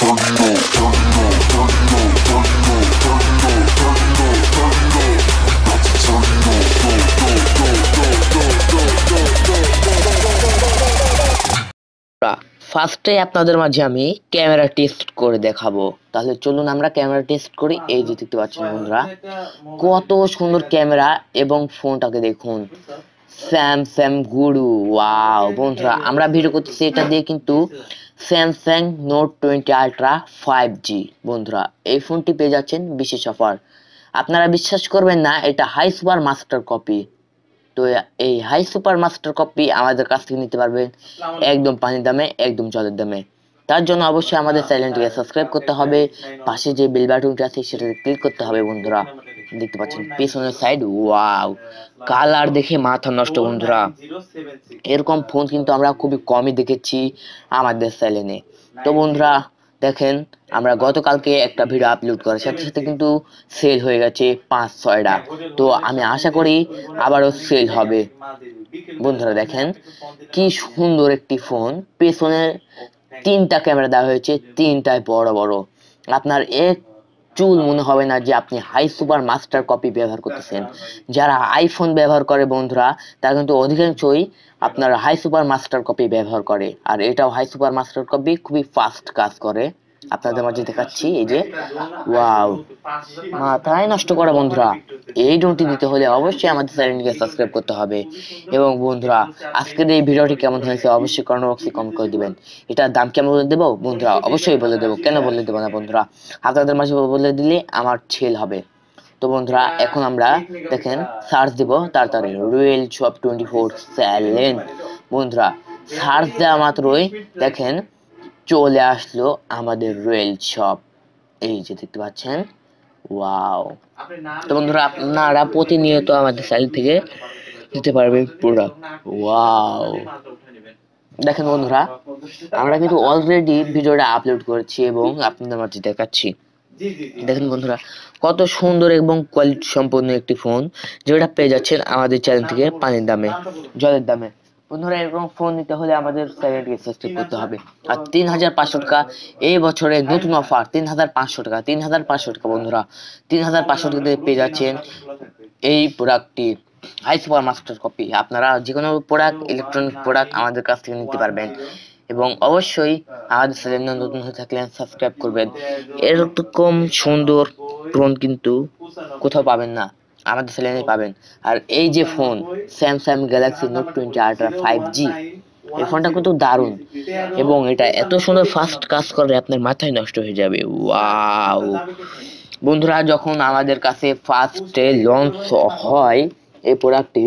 ফার্স্টে আপনাদের মাঝে আমি ক্যামেরা টেস্ট করে দেখাবো। তাহলে চলুন আমরা ক্যামেরা টেস্ট করি। এই যে দেখতে পাচ্ছেন বন্ধুরা, কত সুন্দর ক্যামেরা এবং ফোনটাকে দেখুন, স্যামসাং গুরু। ওয়াও বন্ধুরা, আমরা ভিডিও করতেছি এটা দিয়ে কিন্তু স্যামসাং নোট 20 আলট্রা 5G। বন্ধুরা এই ফোনটি পেয়ে যাচ্ছেন বিশেষ অফার। আপনারা বিশ্বাস করবেন না, এটা হাই সুপার মাস্টার কপি। তো এই হাই সুপার মাস্টার কপি আমাদের কাছ থেকে নিতে পারবেন একদম পানির দামে, একদম জলের দামে। তার জন্য অবশ্যই আমাদের চ্যানেলটিকে সাবস্ক্রাইব করতে হবে, পাশে যে বেল বাটনটি আছে সেটাতে ক্লিক করতে হবে। বন্ধুরা দেখতে পাচ্ছেন পিছনের সাইড, ওয়াও কালার দেখে মাথা নষ্ট বন্ধুরা। এরকম ফোন কিন্তু আমরা খুবই কমই দেখেছি আমাদের চ্যানেলে। তো বন্ধুরা দেখেন, আমরা গতকালকে একটা ভিডিও আপলোড করার সাথে সাথে কিন্তু সেল হয়ে গেছে 5-6টা। তো আমি আশা করি আবারও সেল হবে। বন্ধুরা দেখেন কি সুন্দর একটি ফোন, পেছনে 3টা ক্যামেরা দেওয়া হয়েছে, 3টাই বড় বড়। আপনার এক চুল মনে হবে না যে আপনি হাই সুপার মাস্টার কপি ব্যবহার করতেছেন। যারা আইফোন ব্যবহার করে বন্ধুরা, তারা কিন্তু অধিকাংশই আপনার হাই সুপার মাস্টার কপি ব্যবহার করে। আর এটাও হাই সুপার মাস্টার কপি, খুবই ফাস্ট কাজ করে। আপনাদের মাঝে দেখাচ্ছি, এই যে ওয়াও, মাথায় নষ্ট করা বন্ধুরা। এই ডোনটি দিতে হলে অবশ্যই আমাদের চ্যানেলটিকে সাবস্ক্রাইব করতে হবে। এবং বন্ধুরা আজকের এই ভিডিওটি কেমন হয়েছে অবশ্যই কমেন্ট বক্সে কমেন্ট করে দিবেন। এটার দাম কেমন বলে দেবো বন্ধুরা, অবশ্যই বলে দেবো, কেন বলে দেবো না বন্ধুরা, আপনাদের মাঝে বলে দিলে আমার ছেল হবে। তো বন্ধুরা এখন আমরা দেখেন সার্চ দিব তাড়াতাড়ি, রয়্যাল শপ 24/7। বন্ধুরা সার্চ দেওয়া মাত্রই দেখেন চলে আসলো আমাদের রয়্যাল শপ, এই যে দেখতে পাচ্ছেন, ওয়াও। তো বন্ধুরা আপনারা প্রতিনিয়ত আমাদের সাইট থেকে দিতে পারবেন প্রোডাক্ট। ওয়াও দেখেন বন্ধুরা, আমরা কিন্তু অলরেডি ভিডিওটা আপলোড করেছি এবং আপনাদের মাঝে দেখাচ্ছি। দেখেন বন্ধুরা কত সুন্দর এবং কোয়ালিটি সম্পন্ন একটি ফোন, যেটা পেয়ে যাচ্ছেন আমাদের চ্যানেল থেকে পানির দামে, জলের দামে। বন্ধুরা এরকম ফোন নিতে হলে আমাদের চ্যানেলটিকে সাবস্ক্রাইব করতে হবে। আর 3500 টাকা এই বছরে নতুন অফার, 3500 টাকা, 3500 টাকা বন্ধুরা, 3500 টাকা দিয়ে পেয়ে যাচ্ছেন এই প্রোডাক্টটি, হাই সুপার মাস্টার কপি। আপনারা যে কোনো প্রোডাক্ট, ইলেকট্রনিক প্রোডাক্ট আমাদের কাছ থেকে নিতে পারবেন। এবং অবশ্যই আমাদের চ্যানেল নতুন হয়ে থাকলে সাবস্ক্রাইব করবেন। এরকম সুন্দর ফোন কিন্তু কোথাও পাবেন না, আমাদের চ্যানেলে পাবেন। আর এই যে phone Samsung Galaxy note 20 ultra 5G, এই ফোনটা কিন্তু দারুণ এবং এটা এত সুন্দর ফাস্ট কাজ করে আপনার মাথায় নষ্ট হয়ে যাবে। ওয়াও বন্ধুরা, যখন আমাদের কাছে ফার্স্টে লঞ্চ হয় এই প্রোডাক্টটি,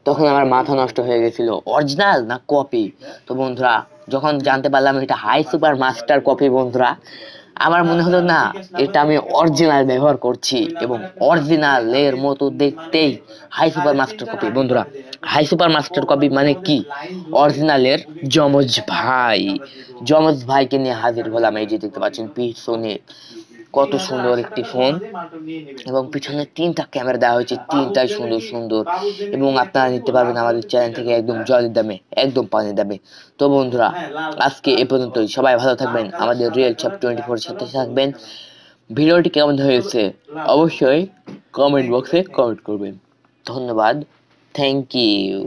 তখন আমার মাথা নষ্ট হয়ে গেছিল, অরিজিনাল না কপি। তো বন্ধুরা যখন জানতে পারলাম এটা হাই সুপার মাস্টার কপি, বন্ধুরা আমার মনে হলো না এটা আমি অরিজিনাল ব্যবহার করছি, এবং অরিজিনালের মতো দেখতেই হাই সুপার মাস্টার কপি। বন্ধুরা হাই সুপার মাস্টার কপি মানে কি, অরিজিনালের যমজ ভাই। যমজ ভাইকে নিয়ে হাজির হলাম। এই যে দেখতে পাচ্ছেন পিছনে কত সুন্দর একটি ফোন, এবং পিছনে 3টা ক্যামেরা দেওয়া হয়েছে, 3টাই সুন্দর সুন্দর। এবং আপনারা নিতে পারবেন আমাদের চ্যানেল থেকে একদম জলের দামে, একদম পানির দামে। তো বন্ধুরা আজকে এ পর্যন্তই, সবাই ভালো থাকবেন, আমাদের রিয়েল শপ 24 সাথে থাকবেন। ভিডিওটি কেমন হয়েছে অবশ্যই কমেন্ট বক্সে কমেন্ট করবেন। ধন্যবাদ, থ্যাংক ইউ।